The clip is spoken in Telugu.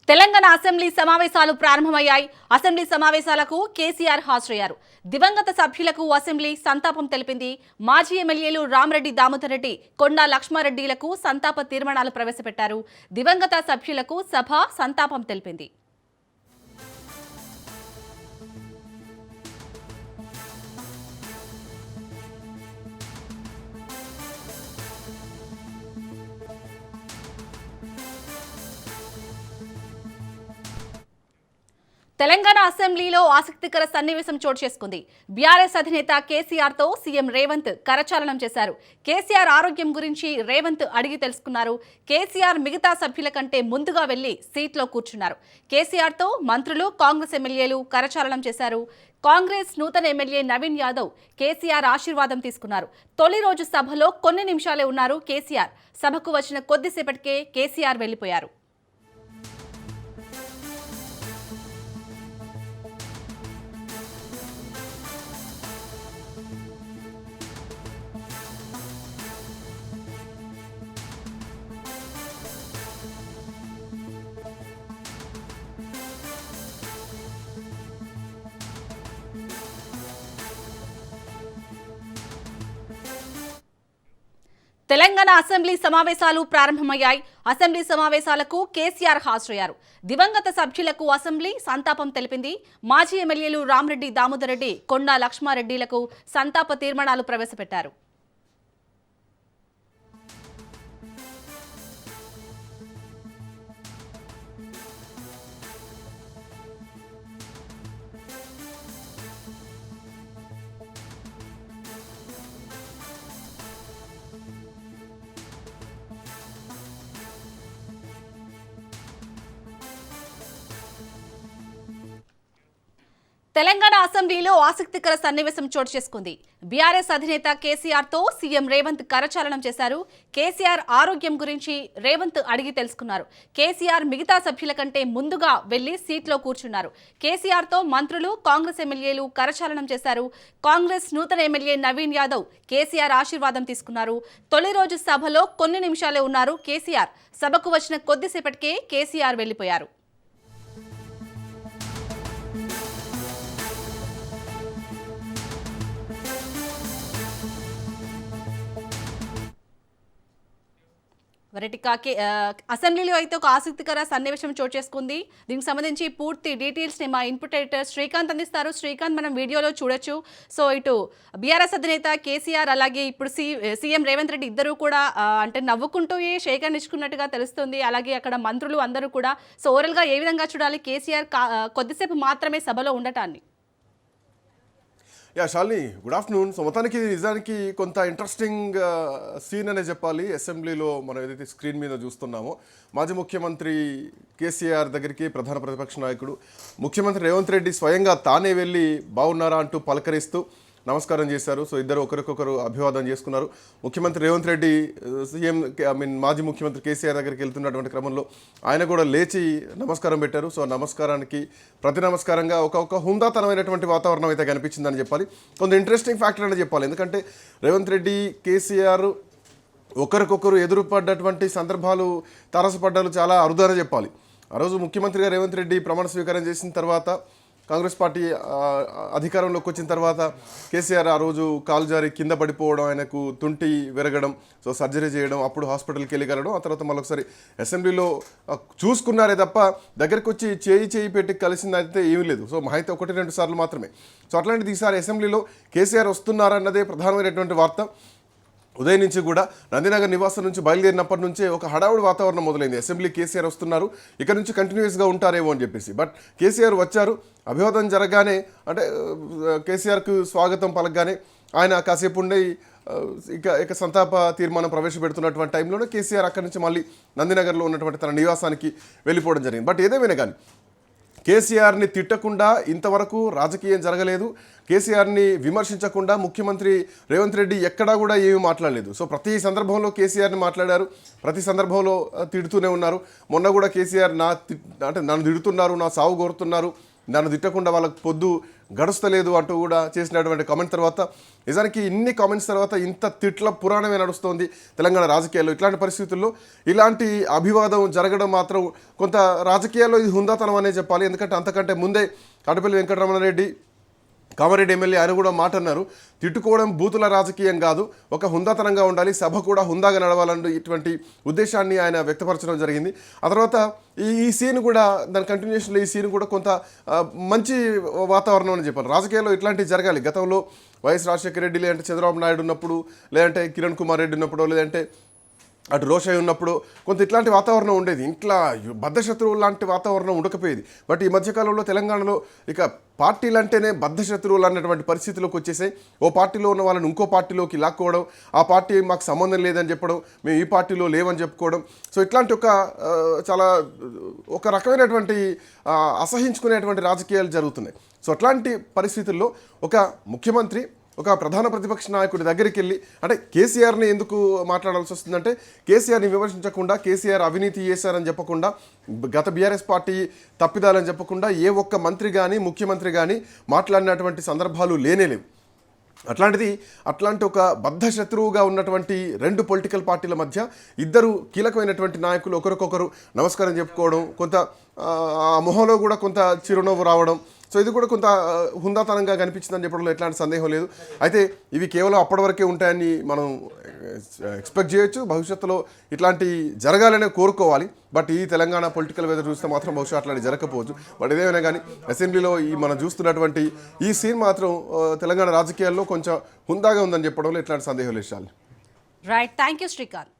తెలంగాణ అసెంబ్లీ సమావేశాలు ప్రారంభమయ్యాయి. అసెంబ్లీ సమావేశాలకు కేసీఆర్ హాజరయ్యారు. దివంగత సభ్యులకు అసెంబ్లీ సంతాపం తెలిపింది. మాజీ ఎమ్మెల్యేలు రామరెడ్డి దామోదర్ రెడ్డి, కొండా లక్ష్మారెడ్డిలకు సంతాప తీర్మానాలు ప్రవేశపెట్టారు. దివంగత సభ్యులకు సభ సంతాపం తెలిపింది. తెలంగాణ అసెంబ్లీలో ఆసక్తికర సన్నివేశం చోటు చేసుకుంది. బీఆర్ఎస్ అధినేత కేసీఆర్ తో సీఎం రేవంత్ కరచాలనం చేశారు. కేసీఆర్ ఆరోగ్యం గురించి రేవంత్ అడిగి తెలుసుకున్నారు. కేసీఆర్ మిగతా సభ్యుల కంటే ముందుగా వెళ్లి సీట్లో కూర్చున్నారు. కేసీఆర్ తో మంత్రులు, కాంగ్రెస్ ఎమ్మెల్యేలు కరచాలనం చేశారు. కాంగ్రెస్ నూతన ఎమ్మెల్యే నవీన్ యాదవ్ కేసీఆర్ ఆశీర్వాదం తీసుకున్నారు. తొలి రోజు సభలో కొన్ని నిమిషాలే ఉన్నారు కేసీఆర్. సభకు వచ్చిన కొద్దిసేపటికే కేసీఆర్ వెళ్లిపోయారు. తెలంగాణ అసెంబ్లీ సమావేశాలు ప్రారంభమయ్యాయి. అసెంబ్లీ సమావేశాలకు కేసీఆర్ హాజరయ్యారు. దివంగత సభ్యులకు అసెంబ్లీ సంతాపం తెలిపింది. మాజీ ఎమ్మెల్యేలు రామరెడ్డి దామోదర్ రెడ్డి, కొండా లక్ష్మారెడ్డిలకు సంతాప తీర్మానాలు ప్రవేశపెట్టారు. తెలంగాణ అసెంబ్లీలో ఆసక్తికర సన్నివేశం చోటు చేసుకుంది. బీఆర్ఎస్ అధినేత కేసీఆర్ తో సీఎం రేవంత్ కరచాలనం చేశారు. కేసీఆర్ ఆరోగ్యం గురించి రేవంత్ అడిగి తెలుసుకున్నారు. కేసీఆర్ మిగతా సభ్యుల కంటే ముందుగా వెళ్లి సీట్లో కూర్చున్నారు. కేసీఆర్ తో మంత్రులు, కాంగ్రెస్ ఎమ్మెల్యేలు కరచాలనం చేశారు. కాంగ్రెస్ నూతన ఎమ్మెల్యే నవీన్ యాదవ్ కేసీఆర్ ఆశీర్వాదం తీసుకున్నారు. తొలి రోజు సభలో కొన్ని నిమిషాలే ఉన్నారు కేసీఆర్. సభకు వచ్చిన కొద్దిసేపటికే కేసీఆర్ వెళ్లిపోయారు. అసెంబ్లీలో అయితే ఒక ఆసక్తికర సన్నివేశం చోటు చేసుకుంది. దీనికి సంబంధించి పూర్తి డీటెయిల్స్ ని మా ఇన్పుట్ ఎడిటర్ శ్రీకాంత్ అందిస్తారు. శ్రీకాంత్, మనం వీడియోలో చూడొచ్చు. సో ఇటు బీఆర్ఎస్ అధినేత కేసీఆర్, అలాగే ఇప్పుడు సీఎం రేవంత్ రెడ్డి ఇద్దరు కూడా అంటే నవ్వుకుంటూ షేక్ హ్యాండ్ ఇచ్చుకున్నట్టుగా తెలుస్తుంది. అలాగే అక్కడ మంత్రులు అందరూ కూడా. సో ఓవరాల్ గా ఏ విధంగా చూడాలి కేసీఆర్ కొద్దిసేపు మాత్రమే సభలో ఉండటాన్ని? Shalini, good afternoon. సో మొత్తానికి నిజానికి కొంత ఇంట్రెస్టింగ్ సీన్ అనే చెప్పాలి. అసెంబ్లీలో మనం ఏదైతే స్క్రీన్ మీద చూస్తున్నామో, మాజీ ముఖ్యమంత్రి కేసీఆర్ దగ్గరికి ప్రధాన ప్రతిపక్ష నాయకుడు ముఖ్యమంత్రి రేవంత్ రెడ్డి స్వయంగా తానే వెళ్ళి బాగున్నారా అంటూ పలకరిస్తూ నమస్కారం చేశారు. సో ఇద్దరు ఒకరికొకరు అభివాదం చేసుకున్నారు. ముఖ్యమంత్రి రేవంత్ రెడ్డి మాజీ ముఖ్యమంత్రి కేసీఆర్ దగ్గరికి వెళ్తున్నటువంటి క్రమంలో ఆయన కూడా లేచి నమస్కారం పెట్టారు. సో నమస్కారానికి ప్రతి నమస్కారంగా ఒక హుందాతనమైనటువంటి వాతావరణం అయితే కనిపించిందని చెప్పాలి. కొంత ఇంట్రెస్టింగ్ ఫ్యాక్టర్ అని చెప్పాలి. ఎందుకంటే రేవంత్ రెడ్డి, కేసీఆర్ ఒకరికొకరు ఎదురుపడ్డటువంటి సందర్భాలు, తారసపడ్డాలు చాలా అరుదనే చెప్పాలి. ఆ రోజు ముఖ్యమంత్రిగా రేవంత్ రెడ్డి ప్రమాణ స్వీకారం చేసిన తర్వాత, కాంగ్రెస్ పార్టీ అధికారంలోకి వచ్చిన తర్వాత కేసీఆర్ ఆ రోజు కాలు జారి కింద పడిపోవడం, ఆయనకు తుంటి విరగడం, సో సర్జరీ చేయడం, అప్పుడు హాస్పిటల్కి వెళ్ళగలడం, ఆ తర్వాత మళ్ళొకసారి అసెంబ్లీలో చూసుకున్నారే తప్ప దగ్గరికి వచ్చి చేయి పెట్టి కలిసిందైతే ఏమీ లేదు. సో మహా అయితే 1-2 సార్లు మాత్రమే. సో అట్లాంటిది ఈసారి అసెంబ్లీలో కేసీఆర్ వస్తున్నారన్నదే ప్రధానమైనటువంటి వార్త. ఉదయం నుంచి కూడా నందినగర్ నివాసం నుంచి బయలుదేరినప్పటి నుంచే ఒక హడావుడి వాతావరణం మొదలైంది. అసెంబ్లీ కేసీఆర్ వస్తున్నారు, ఇక్కడ నుంచి కంటిన్యూస్గా ఉంటారేమో అని చెప్పేసి. బట్ కేసీఆర్ వచ్చారు. అభివాదం జరగగానే, అంటే కేసీఆర్కు స్వాగతం పలకగానే ఆయన కాసేపు ఉండి ఇక సంతాప తీర్మానం ప్రవేశపెడుతున్నటువంటి టైంలోనే కేసీఆర్ అక్కడి నుంచి మళ్ళీ నందినగర్లో ఉన్నటువంటి తన నివాసానికి వెళ్ళిపోవడం జరిగింది. బట్ ఏదేమైనా కానీ కేసీఆర్ని తిట్టకుండా ఇంతవరకు రాజకీయం జరగలేదు. కేసీఆర్ని విమర్శించకుండా ముఖ్యమంత్రి రేవంత్ రెడ్డి ఎక్కడా కూడా ఏమీ మాట్లాడలేదు. సో ప్రతి సందర్భంలో కేసీఆర్ని మాట్లాడారు, ప్రతి సందర్భంలో తిడుతూనే ఉన్నారు. మొన్న కూడా కేసీఆర్ అంటే నన్ను తిడుతున్నారు, నా సాగు కోరుతున్నారు, నన్ను తిట్టకుండా వాళ్ళకి పొద్దు గడుస్తలేదు అంటూ కూడా చేసినటువంటి కామెంట్ తర్వాత నిజానికి ఇన్ని కామెంట్స్ తర్వాత ఇంత తిట్ల పురాణమే నడుస్తోంది తెలంగాణ రాజకీయాల్లో. ఇట్లాంటి పరిస్థితుల్లో ఇలాంటి అభివాదం జరగడం మాత్రం కొంత రాజకీయాల్లో ఇది హుందాతనం అనే చెప్పాలి. ఎందుకంటే అంతకంటే ముందే కాటపల్లి వెంకటరమణారెడ్డి కామారెడ్డి ఎమ్మెల్యే ఆయన కూడా మాట అన్నారు, తిట్టుకోవడం బూతుల రాజకీయం కాదు, ఒక హుందాతనంగా ఉండాలి, సభ కూడా హుందాగా నడవాలని ఇటువంటి ఉద్దేశాన్ని ఆయన వ్యక్తపరచడం జరిగింది. ఆ తర్వాత ఈ సీన్ కూడా దాని కంటిన్యూషన్లో ఈ సీన్ కూడా కొంత మంచి వాతావరణం అని చెప్పారు. రాజకీయాల్లో ఇట్లాంటివి జరగాలి. గతంలో వైఎస్ రాజశేఖర రెడ్డి లేదంటే చంద్రబాబు నాయుడు ఉన్నప్పుడు, లేదంటే కిరణ్ కుమార్ రెడ్డి ఉన్నప్పుడు, లేదంటే అటు రోషయ్య ఉన్నప్పుడు కొంత ఇట్లాంటి వాతావరణం ఉండేది. ఇంట్లో బద్ధశత్రువులు లాంటి వాతావరణం ఉండకపోయేది. బట్ ఈ మధ్యకాలంలో తెలంగాణలో ఇక పార్టీలు అంటేనే బద్ధశత్రువులు అన్నటువంటి పరిస్థితిలోకి వచ్చేసాయి. ఓ పార్టీలో ఉన్న వాళ్ళని ఇంకో పార్టీలోకి లాక్కోవడం, ఆ పార్టీ మాకు సంబంధం లేదని చెప్పడం, మేము ఈ పార్టీలో లేవని చెప్పుకోవడం. సో ఇట్లాంటి చాలా ఒక రకమైనటువంటి అసహించుకునేటువంటి రాజకీయాలు జరుగుతున్నాయి. సో అట్లాంటి పరిస్థితుల్లో ఒక ముఖ్యమంత్రి ఒక ప్రధాన ప్రతిపక్ష నాయకుడి దగ్గరికి వెళ్ళి అంటే కేసీఆర్ని ఎందుకు మాట్లాడాల్సి వస్తుందంటే కేసీఆర్ని విమర్శించకుండా, కేసీఆర్ అవినీతి చేశారని చెప్పకుండా, గత బీఆర్ఎస్ పార్టీ తప్పిదాలని చెప్పకుండా ఏ ఒక్క మంత్రి కానీ ముఖ్యమంత్రి కానీ మాట్లాడినటువంటి సందర్భాలు లేనేలేవు. అట్లాంటి ఒక బద్ధ శత్రువుగా ఉన్నటువంటి రెండు పొలిటికల్ పార్టీల మధ్య ఇద్దరు కీలకమైనటువంటి నాయకులు ఒకరికొకరు నమస్కారం చెప్పుకోవడం, కొంత ఆ మొహంలో కూడా కొంత చిరునవ్వు రావడం, సో ఇది కూడా కొంత హుందాతనంగా కనిపించిందని చెప్పడంలో ఎట్లాంటి సందేహం లేదు. అయితే ఇవి కేవలం అప్పటి వరకే ఉంటాయని మనం ఎక్స్పెక్ట్ చేయొచ్చు. భవిష్యత్తులో ఇట్లాంటి జరగాలనే కోరుకోవాలి. బట్ ఈ తెలంగాణ పొలిటికల్ వెదర్ చూస్తే మాత్రం బహుశా అట్లాంటి జరగకపోవచ్చు. బట్ ఏదేమైనా కానీ అసెంబ్లీలో ఈ మనం చూస్తున్నటువంటి ఈ సీన్ మాత్రం తెలంగాణ రాజకీయాల్లో కొంచెం హుందాగా ఉందని చెప్పడంలో ఎట్లాంటి సందేహం లేదు. Right, thank you Srikanth.